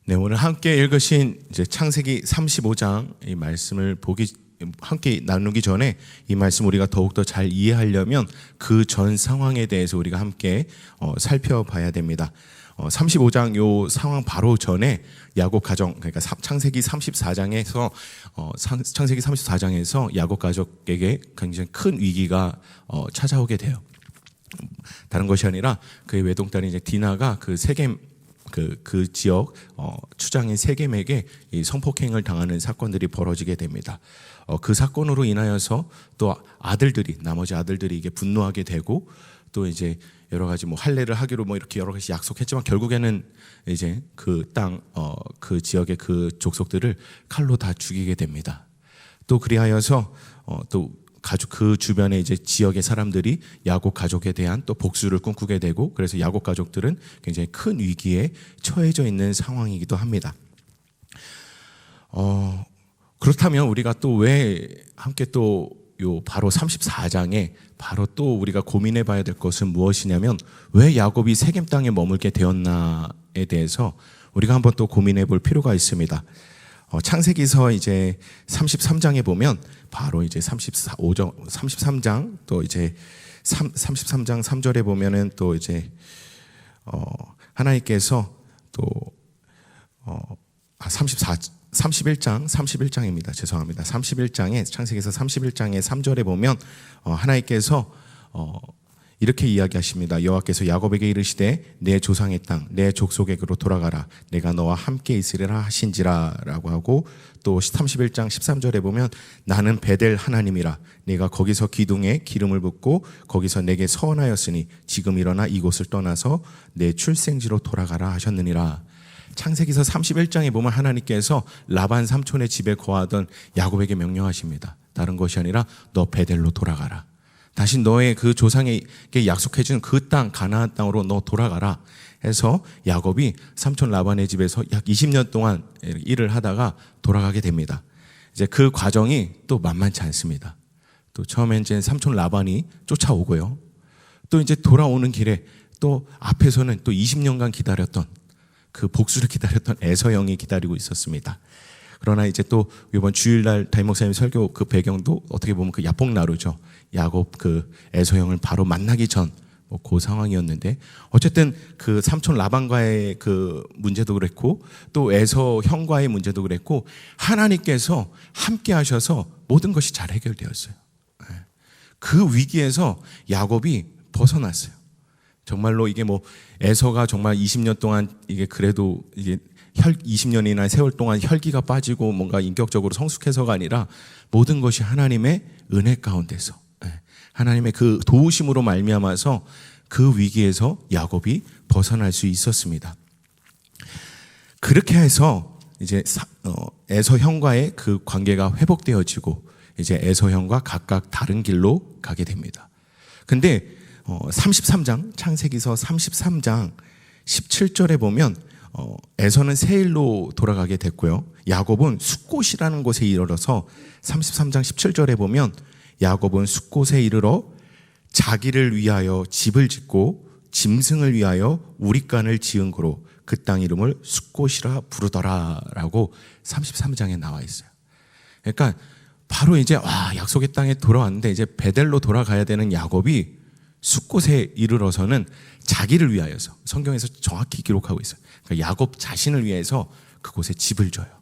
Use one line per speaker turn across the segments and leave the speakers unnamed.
네, 오늘 함께 읽으신 이제 창세기 35장 이 말씀을 함께 나누기 전에 이 말씀 우리가 더욱더 잘 이해하려면 그 전 상황에 대해서 우리가 함께 살펴봐야 됩니다. 35장 요 상황 바로 전에 야곱 가정, 그러니까 창세기 34장에서 창세기 34장에서 야곱 가족에게 굉장히 큰 위기가 찾아오게 돼요. 다른 것이 아니라 그의 외동딸인 이제 디나가 그 세겜 그 지역 추장인 세겜에게 이 성폭행을 당하는 사건들이 벌어지게 됩니다. 그 사건으로 인하여서 또 나머지 아들들이 이게 분노하게 되고 또 이제 여러 가지 뭐 할례를 하기로 뭐 이렇게 여러 가지 약속했지만 결국에는 이제 그 땅 그 지역의 그 족속들을 칼로 다 죽이게 됩니다. 또 그리하여서 또 가족 그 주변에 이제 지역의 사람들이 야곱 가족에 대한 또 복수를 꿈꾸게 되고 그래서 야곱 가족들은 굉장히 큰 위기에 처해져 있는 상황이기도 합니다. 그렇다면 우리가 또 왜 함께 또 요 바로 34장에 바로 또 우리가 고민해 봐야 될 것은 무엇이냐면 왜 야곱이 세겜 땅에 머물게 되었나에 대해서 우리가 한번 또 고민해 볼 필요가 있습니다. 창세기서 이제 33장에 보면 바로 이제 33장 또 이제 33장 3절에 보면은 또 이제 하나님께서 또 31장입니다. 죄송합니다. 31장에 창세기서 31장의 3절에 보면 하나님께서 이렇게 이야기하십니다. 여호와께서 야곱에게 이르시되 내 조상의 땅 내 족속에게로 돌아가라 내가 너와 함께 있으리라 하신지라 라고 하고 또 31장 13절에 보면 나는 베델 하나님이라 내가 거기서 기둥에 기름을 붓고 거기서 내게 서원하였으니 지금 일어나 이곳을 떠나서 내 출생지로 돌아가라 하셨느니라. 창세기서 31장에 보면 하나님께서 라반 삼촌의 집에 거하던 야곱에게 명령하십니다. 다른 것이 아니라 너 베델로 돌아가라. 다시 너의 그 조상에게 약속해 준 그 땅 가나안 땅으로 너 돌아가라 해서 야곱이 삼촌 라반의 집에서 약 20년 동안 일을 하다가 돌아가게 됩니다. 이제 그 과정이 또 만만치 않습니다. 또 처음엔 이제 삼촌 라반이 쫓아오고요. 또 이제 돌아오는 길에 또 앞에서는 또 20년간 기다렸던 그 복수를 기다렸던 에서 형이 기다리고 있었습니다. 그러나 이제 또 이번 주일날 담임 목사님 설교 그 배경도 어떻게 보면 그 야복나루죠. 야곱 그 에서 형을 바로 만나기 전 그 상황이었는데 어쨌든 그 삼촌 라반과의 그 문제도 그랬고 또 에서 형과의 문제도 그랬고 하나님께서 함께 하셔서 모든 것이 잘 해결되었어요. 그 위기에서 야곱이 벗어났어요. 정말로 이게 뭐 에서가 정말 20년 동안 이게 그래도 이게 20년이나 세월 동안 혈기가 빠지고 뭔가 인격적으로 성숙해서가 아니라 모든 것이 하나님의 은혜 가운데서 하나님의 그 도우심으로 말미암아서 그 위기에서 야곱이 벗어날 수 있었습니다. 그렇게 해서 이제 에서 형과의 그 관계가 회복되어지고 이제 에서 형과 각각 다른 길로 가게 됩니다. 근데 33장 창세기서 33장 17절에 보면 에서는 세일로 돌아가게 됐고요. 야곱은 숫곳이라는 곳에 이르러서 33장 17절에 보면 야곱은 숫곳에 이르러 자기를 위하여 집을 짓고 짐승을 위하여 우릿간을 지은 고로 그 땅 이름을 숫곳이라 부르더라 라고 33장에 나와 있어요. 그러니까 바로 이제 약속의 땅에 돌아왔는데 이제 베델로 돌아가야 되는 야곱이 숫곳에 이르러서는 자기를 위하여서 성경에서 정확히 기록하고 있어요. 그러니까 야곱 자신을 위해서 그곳에 집을 져요.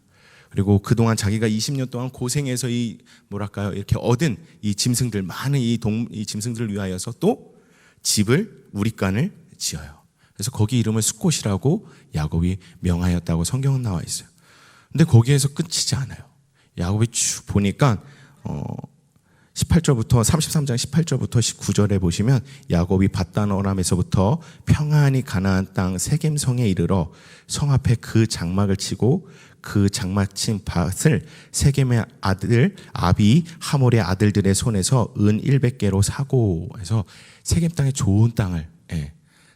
그리고 그동안 자기가 20년 동안 고생해서 이렇게 얻은 이 짐승들 많은 이 짐승들을 위하여서 또 집을 우릿간을 지어요. 그래서 거기 이름을 숫곳이라고 야곱이 명하였다고 성경은 나와 있어요. 근데 거기에서 끝이지 않아요. 야곱이 쭉 보니까 33장 18절부터 19절에 보시면 야곱이 밧단 어람에서부터 평안히 가나안 땅 세겜성에 이르러 성 앞에 그 장막을 치고 그 장막 친 밭을 세겜의 아들 아비 하몰의 아들들의 손에서 은 100개로 사고 해서 세겜 땅의 좋은 땅을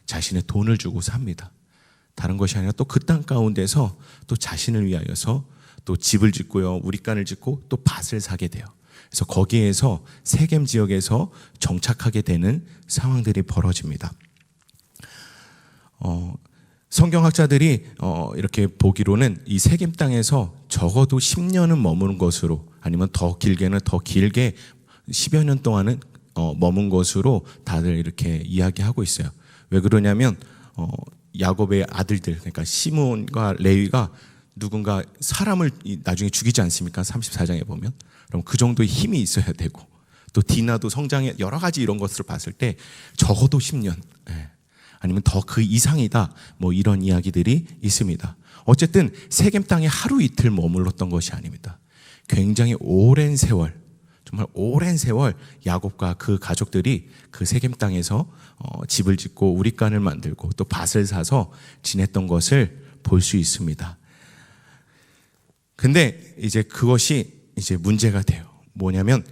자신의 돈을 주고 삽니다. 다른 것이 아니라 또 그 땅 가운데서 또 자신을 위하여서 또 집을 짓고요, 우릿간을 짓고 또 밭을 사게 돼요. 그래서 거기에서 세겜 지역에서 정착하게 되는 상황들이 벌어집니다. 성경학자들이 이렇게 보기로는 이 세겜 땅에서 적어도 10년은 머무는 것으로, 아니면 더 길게는 더 길게 10여 년 동안은 머문 것으로 다들 이렇게 이야기하고 있어요. 왜 그러냐면 야곱의 아들들, 그러니까 시몬과 레위가 누군가 사람을 나중에 죽이지 않습니까? 34장에 보면. 그럼 그 정도의 힘이 있어야 되고, 또 디나도 성장의 여러 가지 이런 것을 봤을 때 적어도 10년, 아니면 더 그 이상이다, 뭐 이런 이야기들이 있습니다. 어쨌든 세겜 땅에 하루 이틀 머물렀던 것이 아닙니다. 굉장히 오랜 세월, 정말 오랜 세월 야곱과 그 가족들이 그 세겜 땅에서 집을 짓고 우릿간을 만들고 또 밭을 사서 지냈던 것을 볼 수 있습니다. 근데 이제 그것이 이제 문제가 돼요. 뭐냐면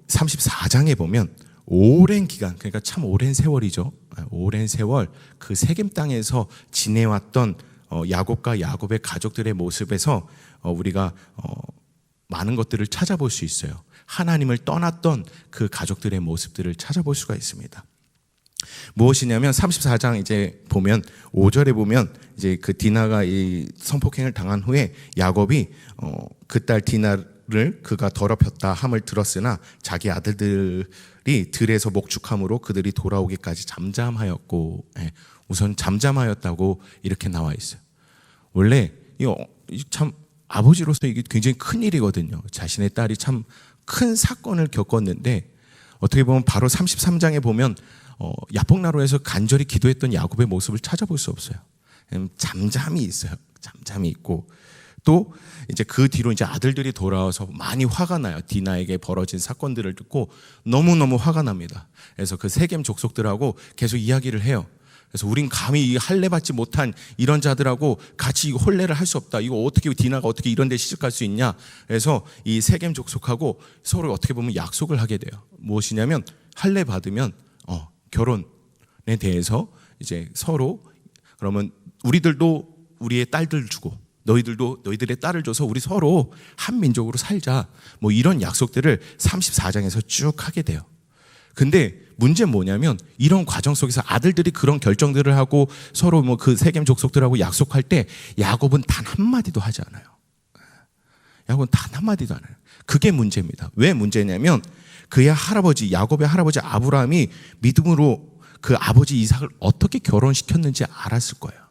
34장에 보면 오랜 기간, 그러니까 참 오랜 세월이죠. 오랜 세월 그 세겜 땅에서 지내왔던 야곱과 야곱의 가족들의 모습에서 우리가 많은 것들을 찾아볼 수 있어요. 하나님을 떠났던 그 가족들의 모습들을 찾아볼 수가 있습니다. 무엇이냐면 34장 이제 보면 5절에 보면 이제 그 디나가 이 성폭행을 당한 후에 야곱이 그 딸 디나를 그가 더럽혔다 함을 들었으나 자기 아들들이 들에서 목축함으로 그들이 돌아오기까지 잠잠하였고, 우선 잠잠하였다고 이렇게 나와 있어요. 원래 참 아버지로서 이게 굉장히 큰 일이거든요. 자신의 딸이 참 큰 사건을 겪었는데, 어떻게 보면 바로 33장에 보면 야복나루에서 간절히 기도했던 야곱의 모습을 찾아볼 수 없어요. 잠잠히 있어요. 잠잠히 있고, 또 이제 그 뒤로 이제 아들들이 돌아와서 많이 화가 나요. 디나에게 벌어진 사건들을 듣고 너무너무 화가 납니다. 그래서 그 세겜 족속들하고 계속 이야기를 해요. 그래서 우린 감히 이 할례 받지 못한 이런 자들하고 같이 이거 혼례를 할 수 없다. 이거 어떻게 디나가 어떻게 이런 데 시집갈 수 있냐. 그래서 이 세겜 족속하고 서로 어떻게 보면 약속을 하게 돼요. 무엇이냐면 할례 받으면 결혼에 대해서 이제 서로, 그러면 우리들도 우리의 딸들 주고 너희들도 너희들의 딸을 줘서 우리 서로 한 민족으로 살자, 뭐 이런 약속들을 34장에서 쭉 하게 돼요. 근데 문제는 뭐냐면 이런 과정 속에서 아들들이 그런 결정들을 하고 서로 뭐 그 세겜 족속들하고 약속할 때 야곱은 단 한마디도 하지 않아요. 야곱은 단 한마디도 안 해요. 그게 문제입니다. 왜 문제냐면 그의 할아버지, 야곱의 할아버지 아브라함이 믿음으로 그 아버지 이삭을 어떻게 결혼시켰는지 알았을 거예요.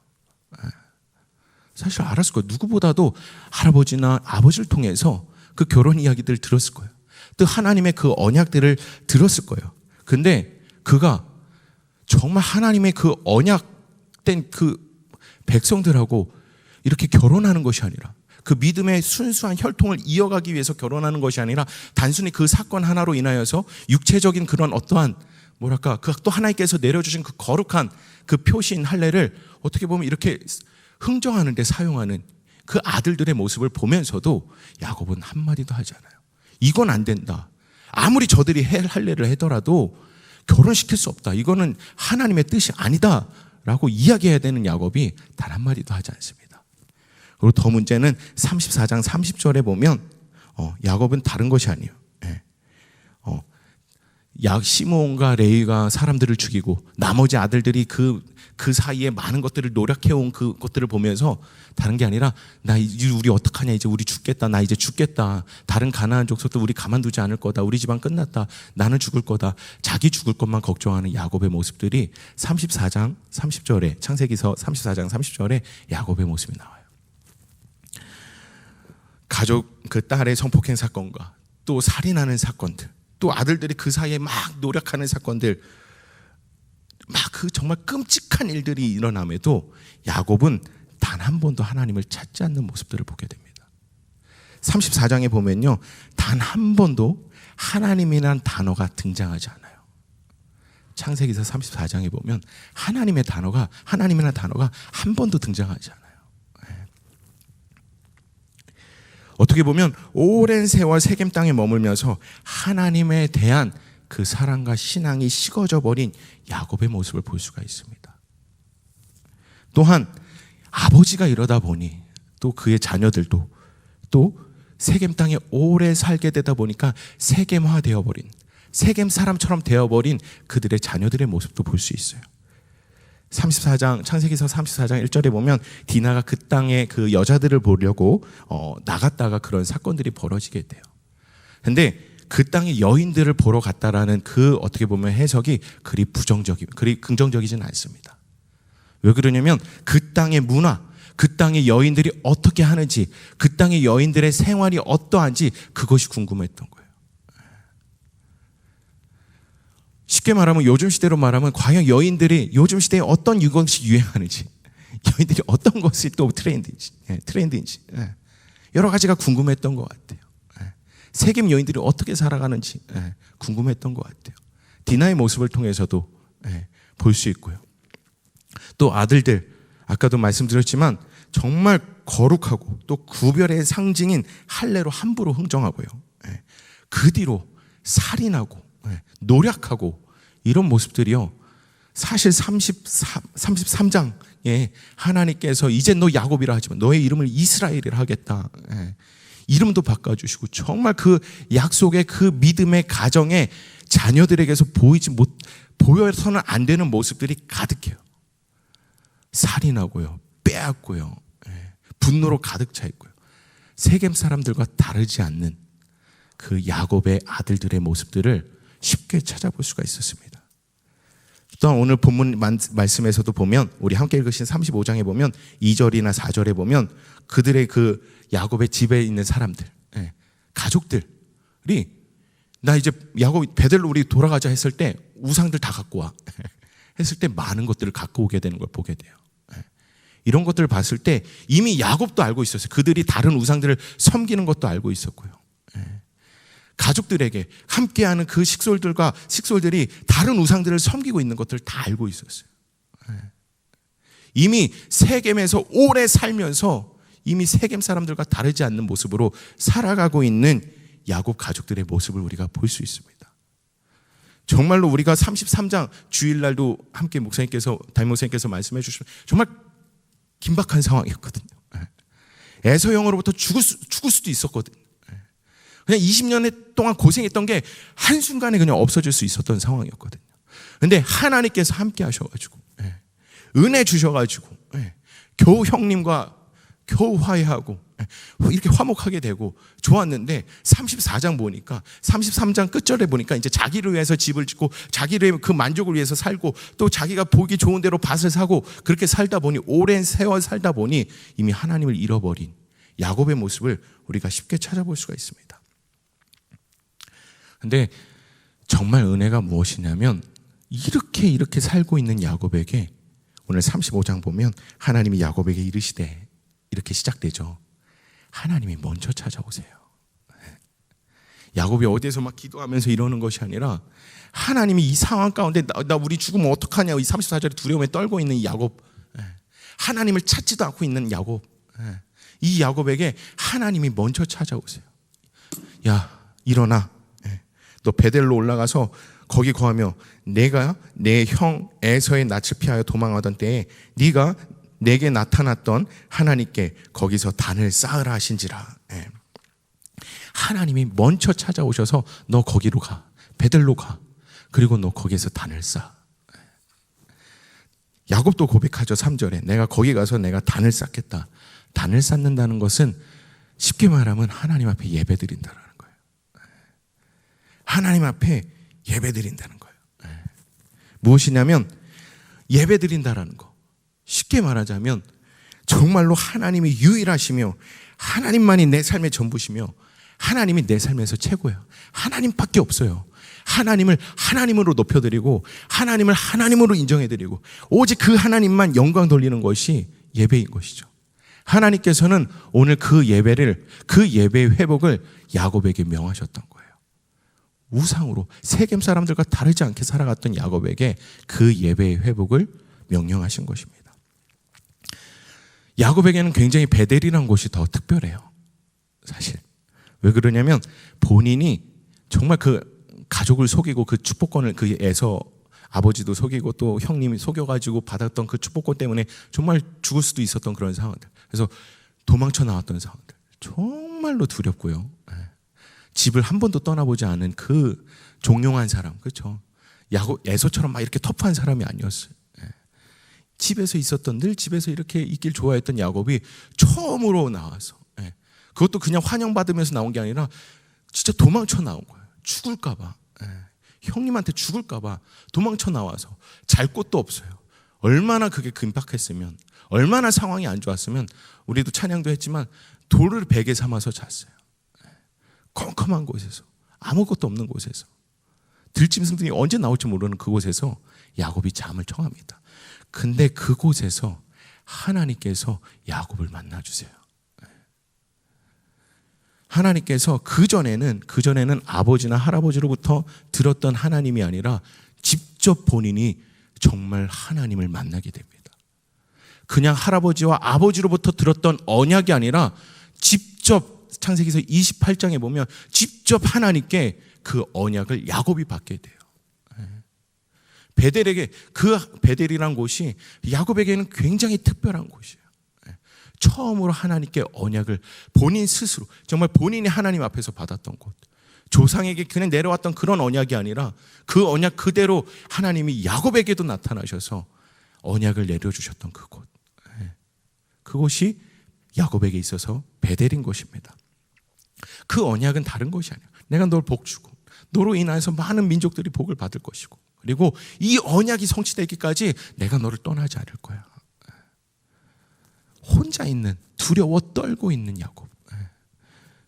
사실 알았을 거예요. 누구보다도 할아버지나 아버지를 통해서 그 결혼 이야기들을 들었을 거예요. 또 하나님의 그 언약들을 들었을 거예요. 근데 그가 정말 하나님의 그 언약된 그 백성들하고 이렇게 결혼하는 것이 아니라, 그 믿음의 순수한 혈통을 이어가기 위해서 결혼하는 것이 아니라 단순히 그 사건 하나로 인하여서 육체적인 그런 어떠한 뭐랄까, 그 또 하나님께서 내려주신 그 거룩한 그 표시인 할례를 어떻게 보면 이렇게 흥정하는 데 사용하는 그 아들들의 모습을 보면서도 야곱은 한마디도 하지 않아요. 이건 안 된다. 아무리 저들이 할례를 하더라도 결혼시킬 수 없다. 이거는 하나님의 뜻이 아니다 라고 이야기해야 되는 야곱이 단 한마디도 하지 않습니다. 그리고 더 문제는 34장 30절에 보면 야곱은 다른 것이 아니에요. 시몬과 레위가 사람들을 죽이고 나머지 아들들이 그 사이에 많은 것들을 노력해온 그 것들을 보면서 다른 게 아니라, 우리 어떡하냐, 이제 우리 죽겠다, 나 이제 죽겠다, 다른 가나안 족속도 우리 가만두지 않을 거다, 우리 집안 끝났다, 나는 죽을 거다, 자기 죽을 것만 걱정하는 야곱의 모습들이 34장 30절에, 창세기서 34장 30절에 야곱의 모습이 나와요. 가족, 그 딸의 성폭행 사건과 또 살인하는 사건들, 또 아들들이 그 사이에 막 노력하는 사건들, 막 그 정말 끔찍한 일들이 일어남에도 야곱은 단 한 번도 하나님을 찾지 않는 모습들을 보게 됩니다. 34장에 보면요, 단 한 번도 하나님이라는 단어가 등장하지 않아요. 창세기서 34장에 보면 하나님이라는 단어가 한 번도 등장하지 않아요. 어떻게 보면 오랜 세월 세겜 땅에 머물면서 하나님에 대한 그 사랑과 신앙이 식어져 버린 야곱의 모습을 볼 수가 있습니다. 또한 아버지가 이러다 보니 또 그의 자녀들도 또 세겜 땅에 오래 살게 되다 보니까 세겜화 되어버린, 세겜 사람처럼 되어버린 그들의 자녀들의 모습도 볼 수 있어요. 창세기서 34장 1절에 보면 디나가 그 땅에 그 여자들을 보려고 나갔다가 그런 사건들이 벌어지게 돼요. 근데 그 땅의 여인들을 보러 갔다라는 그 어떻게 보면 해석이 그리 긍정적이진 않습니다. 왜 그러냐면 그 땅의 문화, 그 땅의 여인들이 어떻게 하는지, 그 땅의 여인들의 생활이 어떠한지 그것이 궁금했던 거예요. 쉽게 말하면 요즘 시대로 말하면 과연 여인들이 요즘 시대에 어떤 것이 유행하는지, 여인들이 어떤 것이 또 트렌드인지 여러 가지가 궁금했던 것 같아요. 세겜 여인들이 어떻게 살아가는지 궁금했던 것 같아요. 디나의 모습을 통해서도 볼 수 있고요. 또 아들들, 아까도 말씀드렸지만 정말 거룩하고 또 구별의 상징인 할례로 함부로 흥정하고요. 그 뒤로 살인하고 노력하고 이런 모습들이요. 사실 33장에 하나님께서 이제 너 야곱이라 하지만 너의 이름을 이스라엘이라 하겠다. 이름도 바꿔주시고 정말 그 약속의 그 믿음의 가정에 자녀들에게서 보여서는 안 되는 모습들이 가득해요. 살인하고요, 빼앗고요, 분노로 가득 차 있고요. 세겜 사람들과 다르지 않는 그 야곱의 아들들의 모습들을 쉽게 찾아볼 수가 있었습니다. 또한 오늘 본문 말씀에서도 보면 우리 함께 읽으신 35장에 보면 2절이나 4절에 보면 그들의 그 야곱의 집에 있는 사람들, 가족들이 나 이제 야곱 베델로 우리 돌아가자 했을 때 우상들 다 갖고 와 했을 때 많은 것들을 갖고 오게 되는 걸 보게 돼요. 이런 것들을 봤을 때 이미 야곱도 알고 있었어요. 그들이 다른 우상들을 섬기는 것도 알고 있었고요. 가족들에게 함께하는 그 식솔들이 다른 우상들을 섬기고 있는 것들을 다 알고 있었어요. 이미 세겜에서 오래 살면서 이미 세겜 사람들과 다르지 않는 모습으로 살아가고 있는 야곱 가족들의 모습을 우리가 볼 수 있습니다. 정말로 우리가 33장 주일날도 함께 담임 목사님께서 말씀해 주시면 정말 긴박한 상황이었거든요. 에서 형으로부터 죽을 수도 있었거든요. 그냥 20년 동안 고생했던 게 한순간에 그냥 없어질 수 있었던 상황이었거든요. 근데 하나님께서 함께 하셔가지고 은혜 주셔가지고 겨우 형님과 겨우 화해하고 이렇게 화목하게 되고 좋았는데 34장 보니까 33장 끝절에 보니까 이제 자기를 위해서 집을 짓고 자기를 그 만족을 위해서 살고 또 자기가 보기 좋은 대로 밭을 사고 그렇게 살다 보니 오랜 세월 살다 보니 이미 하나님을 잃어버린 야곱의 모습을 우리가 쉽게 찾아볼 수가 있습니다. 근데 정말 은혜가 무엇이냐면 이렇게 살고 있는 야곱에게 오늘 35장 보면 하나님이 야곱에게 이르시되 이렇게 시작되죠. 하나님이 먼저 찾아오세요. 야곱이 어디에서 막 기도하면서 이러는 것이 아니라 하나님이 이 상황 가운데 나 우리 죽으면 어떡하냐 이 34절에 두려움에 떨고 있는 이 야곱, 하나님을 찾지도 않고 있는 야곱, 이 야곱에게 하나님이 먼저 찾아오세요. 야 일어나, 너 베델로 올라가서 거기 거하며 내가 내 형 에서의 낯을 피하여 도망하던 때에 네가 내게 나타났던 하나님께 거기서 단을 쌓으라 하신지라. 하나님이 먼저 찾아오셔서 너 거기로 가, 베델로 가, 그리고 너 거기에서 단을 쌓아. 야곱도 고백하죠. 3절에 내가 거기 가서 내가 단을 쌓겠다. 단을 쌓는다는 것은 쉽게 말하면 하나님 앞에 예배드린다는 거예요. 하나님 앞에 예배드린다는 거예요. 무엇이냐면 예배드린다라는 거, 쉽게 말하자면 정말로 하나님이 유일하시며 하나님만이 내 삶의 전부시며 하나님이 내 삶에서 최고예요. 하나님밖에 없어요. 하나님을 하나님으로 높여드리고 하나님을 하나님으로 인정해드리고 오직 그 하나님만 영광 돌리는 것이 예배인 것이죠. 하나님께서는 오늘 그 예배의 회복을 야곱에게 명하셨던 거예요. 우상으로 세겜 사람들과 다르지 않게 살아갔던 야곱에게 그 예배의 회복을 명령하신 것입니다. 야곱에게는 굉장히 베델이라는 곳이 더 특별해요. 사실 왜 그러냐면 본인이 정말 그 가족을 속이고 그 축복권을 그 에서 아버지도 속이고 또 형님이 속여가지고 받았던 그 축복권 때문에 정말 죽을 수도 있었던 그런 상황들, 그래서 도망쳐 나왔던 상황들, 정말로 두렵고요. 집을 한 번도 떠나보지 않은 그 종용한 사람, 그렇죠? 야곱 에서처럼 막 이렇게 터프한 사람이 아니었어요. 집에서 있었던, 늘 집에서 이렇게 있길 좋아했던 야곱이 처음으로 나와서, 그것도 그냥 환영받으면서 나온 게 아니라 진짜 도망쳐 나온 거예요. 죽을까 봐, 형님한테 죽을까 봐 도망쳐 나와서, 잘 곳도 없어요. 얼마나 그게 긴박했으면, 얼마나 상황이 안 좋았으면, 우리도 찬양도 했지만 돌을 베개 삼아서 잤어요. 컴컴한 곳에서, 아무것도 없는 곳에서, 들짐승들이 언제 나올지 모르는 그곳에서 야곱이 잠을 청합니다. 근데 그곳에서 하나님께서 야곱을 만나주세요. 하나님께서 그전에는 아버지나 할아버지로부터 들었던 하나님이 아니라 직접 본인이 정말 하나님을 만나게 됩니다. 그냥 할아버지와 아버지로부터 들었던 언약이 아니라 직접, 창세기서 28장에 보면 직접 하나님께 그 언약을 야곱이 받게 돼요. 베델에게, 그 베델이란 곳이 야곱에게는 굉장히 특별한 곳이에요. 처음으로 하나님께 언약을 본인 스스로, 정말 본인이 하나님 앞에서 받았던 곳, 조상에게 그냥 내려왔던 그런 언약이 아니라 그 언약 그대로 하나님이 야곱에게도 나타나셔서 언약을 내려주셨던 그곳, 그곳이 야곱에게 있어서 베델인 것입니다. 그 언약은 다른 것이 아니에요. 내가 널 복주고 너로 인해서 많은 민족들이 복을 받을 것이고, 그리고 이 언약이 성취되기까지 내가 너를 떠나지 않을 거야. 혼자 있는, 두려워 떨고 있는 야곱,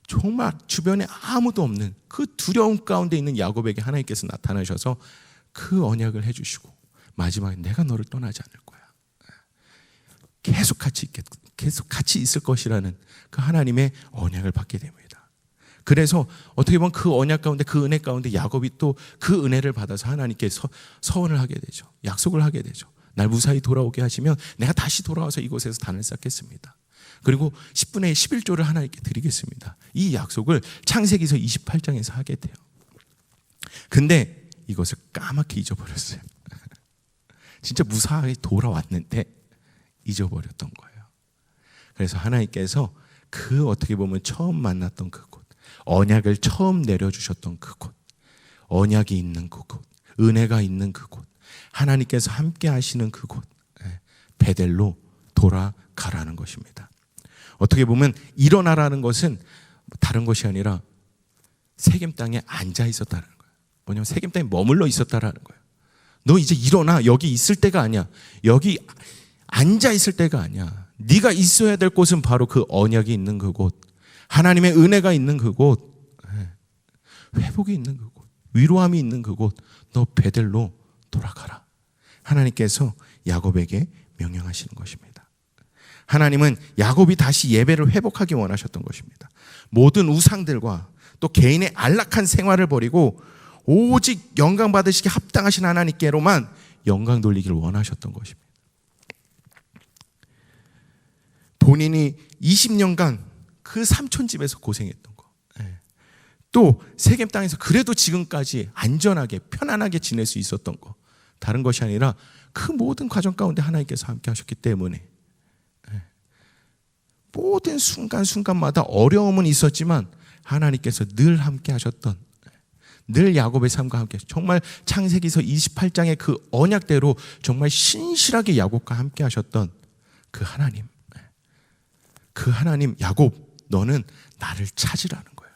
정말 주변에 아무도 없는 그 두려움 가운데 있는 야곱에게 하나님께서 나타나셔서 그 언약을 해주시고, 마지막에 내가 너를 떠나지 않을 거야, 계속 같이 있을 것이라는 그 하나님의 언약을 받게 됩니다. 그래서 어떻게 보면 그 언약 가운데, 그 은혜 가운데 야곱이 또 그 은혜를 받아서 하나님께 서원을 하게 되죠. 약속을 하게 되죠. 날 무사히 돌아오게 하시면 내가 다시 돌아와서 이곳에서 단을 쌓겠습니다. 그리고 10분의 11조를 하나님께 드리겠습니다. 이 약속을 창세기서 28장에서 하게 돼요. 근데 이것을 까맣게 잊어버렸어요. 진짜 무사히 돌아왔는데 잊어버렸던 거예요. 그래서 하나님께서 그 어떻게 보면 처음 만났던 그곳, 언약을 처음 내려주셨던 그곳, 언약이 있는 그곳, 은혜가 있는 그곳, 하나님께서 함께 하시는 그곳, 베델로 돌아가라는 것입니다. 어떻게 보면 일어나라는 것은 다른 것이 아니라 세겜 땅에 앉아 있었다는 거예요. 뭐냐면 세겜 땅에 머물러 있었다라는 거예요. 너 이제 일어나. 여기 있을 때가 아니야. 여기 앉아 있을 때가 아니야. 네가 있어야 될 곳은 바로 그 언약이 있는 그곳, 하나님의 은혜가 있는 그곳, 회복이 있는 그곳, 위로함이 있는 그곳, 너 베델로 돌아가라. 하나님께서 야곱에게 명령하시는 것입니다. 하나님은 야곱이 다시 예배를 회복하기 원하셨던 것입니다. 모든 우상들과 또 개인의 안락한 생활을 버리고 오직 영광 받으시기 합당하신 하나님께로만 영광 돌리기를 원하셨던 것입니다. 본인이 20년간 그 삼촌 집에서 고생했던 거, 또 세겜 땅에서 그래도 지금까지 안전하게 편안하게 지낼 수 있었던 거, 다른 것이 아니라 그 모든 과정 가운데 하나님께서 함께 하셨기 때문에 모든 순간순간마다 어려움은 있었지만 하나님께서 늘 함께 하셨던, 늘 야곱의 삶과 함께, 정말 창세기서 28장의 그 언약대로 정말 신실하게 야곱과 함께 하셨던 그 하나님, 그 하나님, 야곱, 너는 나를 찾으라는 거예요.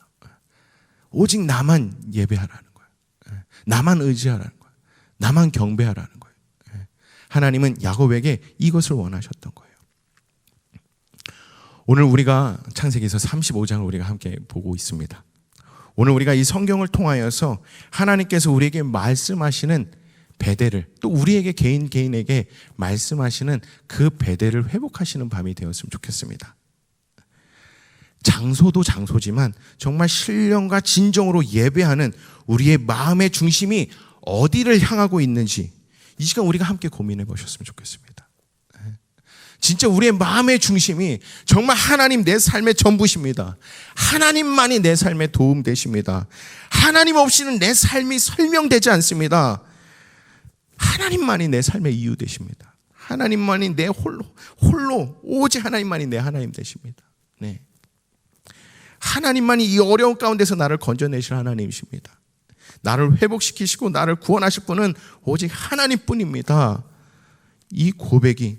오직 나만 예배하라는 거예요. 나만 의지하라는 거예요. 나만 경배하라는 거예요. 하나님은 야곱에게 이것을 원하셨던 거예요. 오늘 우리가 창세기서 35장을 우리가 함께 보고 있습니다. 오늘 우리가 이 성경을 통하여서 하나님께서 우리에게 말씀하시는 베델을, 또 우리에게 개인에게 말씀하시는 그 베델을 회복하시는 밤이 되었으면 좋겠습니다. 장소도 장소지만 정말 신령과 진정으로 예배하는 우리의 마음의 중심이 어디를 향하고 있는지 이 시간 우리가 함께 고민해 보셨으면 좋겠습니다. 진짜 우리의 마음의 중심이 정말 하나님 내 삶의 전부십니다. 하나님만이 내 삶에 도움 되십니다. 하나님 없이는 내 삶이 설명되지 않습니다. 하나님만이 내 삶의 이유 되십니다. 하나님만이 내 홀로 오직 하나님만이 내 하나님 되십니다. 네. 하나님만이 이 어려운 가운데서 나를 건져내실 하나님이십니다. 나를 회복시키시고 나를 구원하실 분은 오직 하나님뿐입니다. 이 고백이,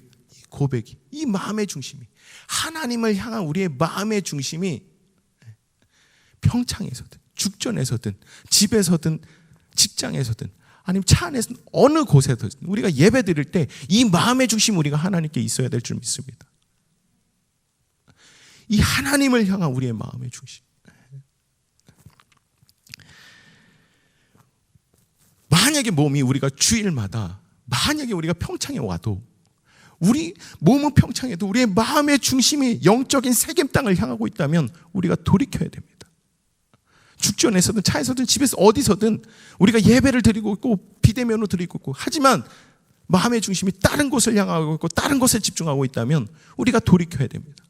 이 마음의 중심이, 하나님을 향한 우리의 마음의 중심이 평창에서든 죽전에서든 집에서든 직장에서든 아니면 차 안에서든 어느 곳에서든 우리가 예배 드릴 때 이 마음의 중심 우리가 하나님께 있어야 될 줄 믿습니다. 이 하나님을 향한 우리의 마음의 중심. 만약에 몸이 우리가 주일마다 만약에 우리가 평창에 와도 우리 몸은 평창에도 우리의 마음의 중심이 영적인 세겜 땅을 향하고 있다면 우리가 돌이켜야 됩니다. 죽전에서든 차에서든 집에서 어디서든 우리가 예배를 드리고 있고 비대면으로 드리고 있고 하지만 마음의 중심이 다른 곳을 향하고 있고 다른 곳에 집중하고 있다면 우리가 돌이켜야 됩니다.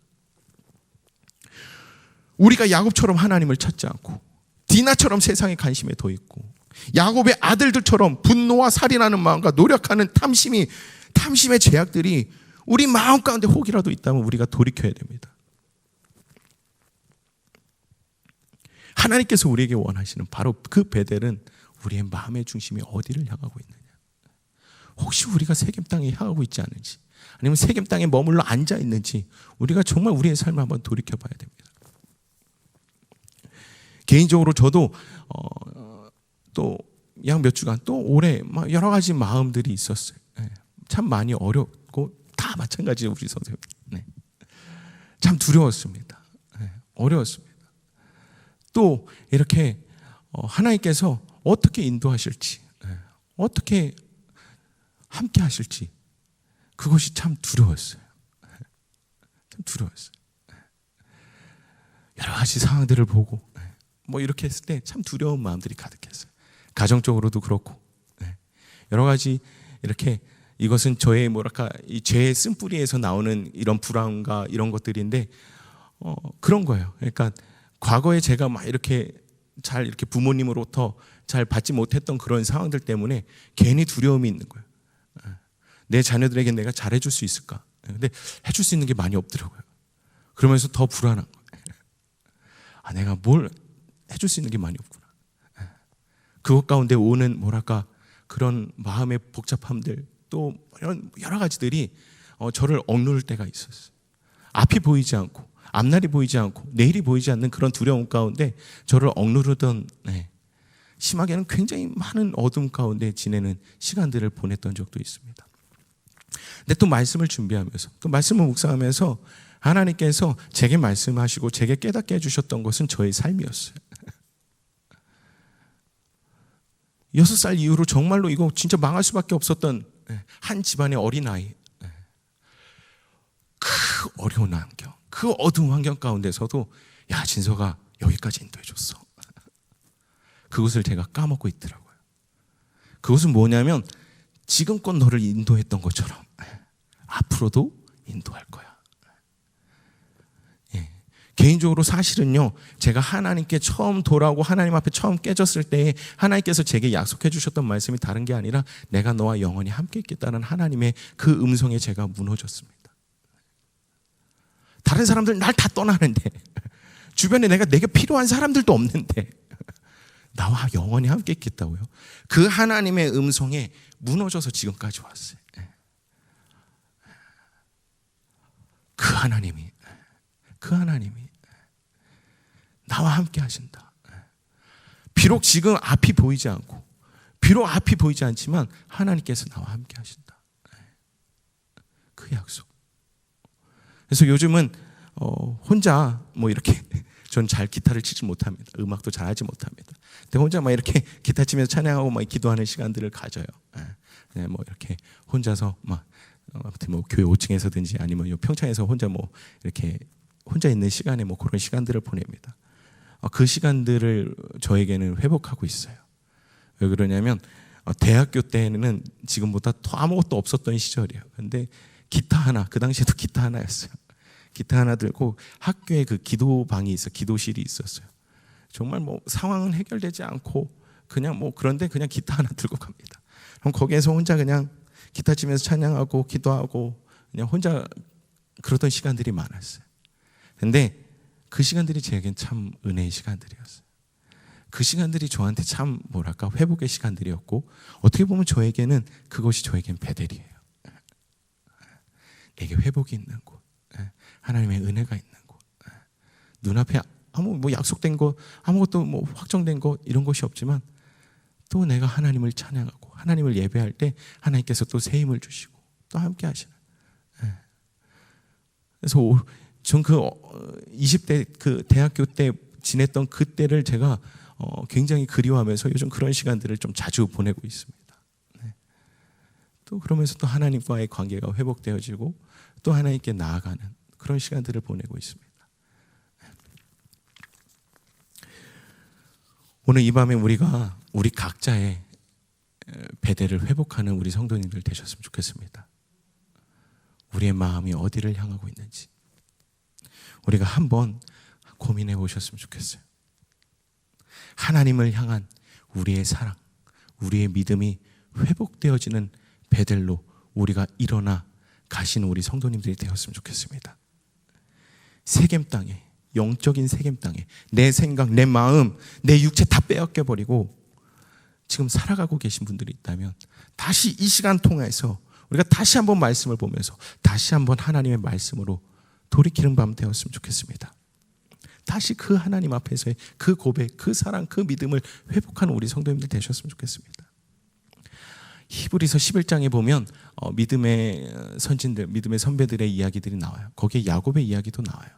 우리가 야곱처럼 하나님을 찾지 않고 디나처럼 세상에 관심에 더 있고 야곱의 아들들처럼 분노와 살인하는 마음과 노력하는 탐심의 죄악들이 우리 마음 가운데 혹이라도 있다면 우리가 돌이켜야 됩니다. 하나님께서 우리에게 원하시는 바로 그 베델은 우리의 마음의 중심이 어디를 향하고 있느냐. 혹시 우리가 세겜 땅에 향하고 있지 않은지 아니면 세겜 땅에 머물러 앉아 있는지 우리가 정말 우리의 삶을 한번 돌이켜 봐야 됩니다. 개인적으로 저도 또 약 몇 주간 또 올해 막 여러 가지 마음들이 있었어요. 참 많이 어렵고 다 마찬가지예요. 우리 선생님. 참 두려웠습니다. 어려웠습니다. 또 이렇게 하나님께서 어떻게 인도하실지 어떻게 함께 하실지 그것이 참 두려웠어요. 참 두려웠어요. 여러 가지 상황들을 보고 뭐 이렇게 했을 때 참 두려운 마음들이 가득했어요. 가정적으로도 그렇고 여러 가지 이렇게 이것은 저의 이 죄의 쓴뿌리에서 나오는 이런 불안과 이런 것들인데 그런 거예요. 그러니까 과거에 제가 막 이렇게 잘 이렇게 부모님으로부터 잘 받지 못했던 그런 상황들 때문에 괜히 두려움이 있는 거예요. 내 자녀들에게 내가 잘해줄 수 있을까? 근데 해줄 수 있는 게 많이 없더라고요. 그러면서 더 불안한 거예요. 내가 뭘 해줄 수 있는 게 많이 없구나. 그것 가운데 오는 그런 마음의 복잡함들 또 이런 여러 가지들이 저를 억누를 때가 있었어요. 앞이 보이지 않고 앞날이 보이지 않고 내일이 보이지 않는 그런 두려움 가운데 저를 억누르던 심하게는 굉장히 많은 어둠 가운데 지내는 시간들을 보냈던 적도 있습니다. 근데 또 말씀을 준비하면서 또 말씀을 묵상하면서 하나님께서 제게 말씀하시고 제게 깨닫게 해주셨던 것은 저의 삶이었어요. 6살 이후로 정말로 이거 진짜 망할 수밖에 없었던 한 집안의 어린아이, 그 어려운 환경, 그 어두운 환경 가운데서도 야 진서가 여기까지 인도해줬어. 그것을 제가 까먹고 있더라고요. 그것은 뭐냐면 지금껏 너를 인도했던 것처럼 앞으로도 인도할 거야. 개인적으로 사실은요, 제가 하나님께 처음 돌아오고 하나님 앞에 처음 깨졌을 때 하나님께서 제게 약속해 주셨던 말씀이 다른 게 아니라 내가 너와 영원히 함께 있겠다는 하나님의 그 음성에 제가 무너졌습니다. 다른 사람들 날 다 떠나는데 주변에 내게 필요한 사람들도 없는데 나와 영원히 함께 있겠다고요. 그 하나님의 음성에 무너져서 지금까지 왔어요. 그 하나님이 나와 함께 하신다. 비록 지금 앞이 보이지 않지만 하나님께서 나와 함께 하신다. 그 약속. 그래서 요즘은 혼자 뭐 이렇게 전 잘 기타를 치지 못합니다. 음악도 잘 하지 못합니다. 근데 혼자 막 이렇게 기타 치면서 찬양하고 막 기도하는 시간들을 가져요. 뭐 이렇게 혼자서 막 아무튼 뭐 교회 5층에서든지 아니면 평창에서 혼자 뭐 이렇게 혼자 있는 시간에 뭐 그런 시간들을 보냅니다. 그 시간들을 저에게는 회복하고 있어요. 왜 그러냐면 대학교 때는 지금보다 더 아무것도 없었던 시절이에요. 근데 기타 하나, 그 당시에도 기타 하나였어요. 기타 하나 들고 학교에 그 기도방이 기도실이 있었어요. 정말 뭐 상황은 해결되지 않고 그냥 뭐 그런데 그냥 기타 하나 들고 갑니다. 그럼 거기에서 혼자 그냥 기타 치면서 찬양하고 기도하고 그냥 혼자 그러던 시간들이 많았어요. 근데 그 시간들이 제게는 참 은혜의 시간들이었어요. 그 시간들이 저한테 참 회복의 시간들이었고 어떻게 보면 그것이 저에게는 베델이에요. 하나님에게 회복이 있는 곳, 하나님의 은혜가 있는 곳, 눈앞에 아무 뭐 약속된 것, 아무것도 뭐 확정된 것 이런 것이 없지만 또 내가 하나님을 찬양하고 하나님을 예배할 때 하나님께서 또 새 힘을 주시고 또 함께 하시는. 그래서 전 그 20대 그 대학교 때 지냈던 그때를 제가 굉장히 그리워하면서 요즘 그런 시간들을 좀 자주 보내고 있습니다. 또 그러면서 또 하나님과의 관계가 회복되어지고 또 하나님께 나아가는 그런 시간들을 보내고 있습니다. 오늘 이 밤에 우리가 우리 각자의 배대를 회복하는 우리 성도님들 되셨으면 좋겠습니다. 우리의 마음이 어디를 향하고 있는지 우리가 한번 고민해 보셨으면 좋겠어요. 하나님을 향한 우리의 사랑, 우리의 믿음이 회복되어지는 베델로 우리가 일어나 가시는 우리 성도님들이 되었으면 좋겠습니다. 세겜 땅에, 영적인 세겜 땅에 내 생각, 내 마음, 내 육체 다 빼앗겨버리고 지금 살아가고 계신 분들이 있다면 다시 이 시간 통해서 우리가 다시 한번 말씀을 보면서 다시 한번 하나님의 말씀으로 돌이키는 밤 되었으면 좋겠습니다. 다시 그 하나님 앞에서의 그 고백, 그 사랑, 그 믿음을 회복하는 우리 성도님들 되셨으면 좋겠습니다. 히브리서 11장에 보면 믿음의 선진들, 믿음의 선배들의 이야기들이 나와요. 거기에 야곱의 이야기도 나와요.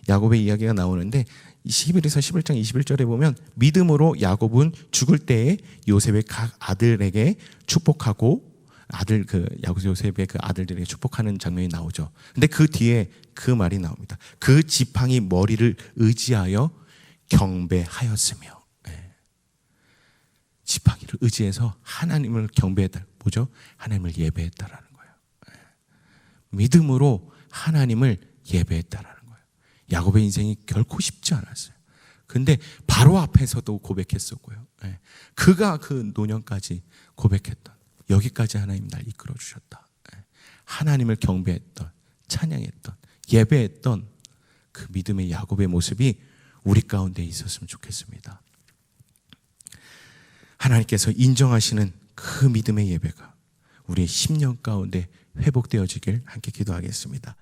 야곱의 이야기가 나오는데 히브리서 11장 21절에 보면 믿음으로 야곱은 죽을 때에 요셉의 각 아들에게 축복하고 요셉의 그 아들들에게 축복하는 장면이 나오죠. 근데 그 뒤에 그 말이 나옵니다. 그 지팡이 머리를 의지하여 경배하였으며. 지팡이를 의지해서 하나님을 경배했다. 뭐죠? 하나님을 예배했다라는 거예요. 믿음으로 하나님을 예배했다라는 거예요. 야곱의 인생이 결코 쉽지 않았어요. 근데 바로 앞에서도 고백했었고요. 그가 그 노년까지 고백했던 여기까지 하나님 날 이끌어 주셨다. 하나님을 경배했던, 찬양했던, 예배했던 그 믿음의 야곱의 모습이 우리 가운데 있었으면 좋겠습니다. 하나님께서 인정하시는 그 믿음의 예배가 우리의 10년 가운데 회복되어지길 함께 기도하겠습니다.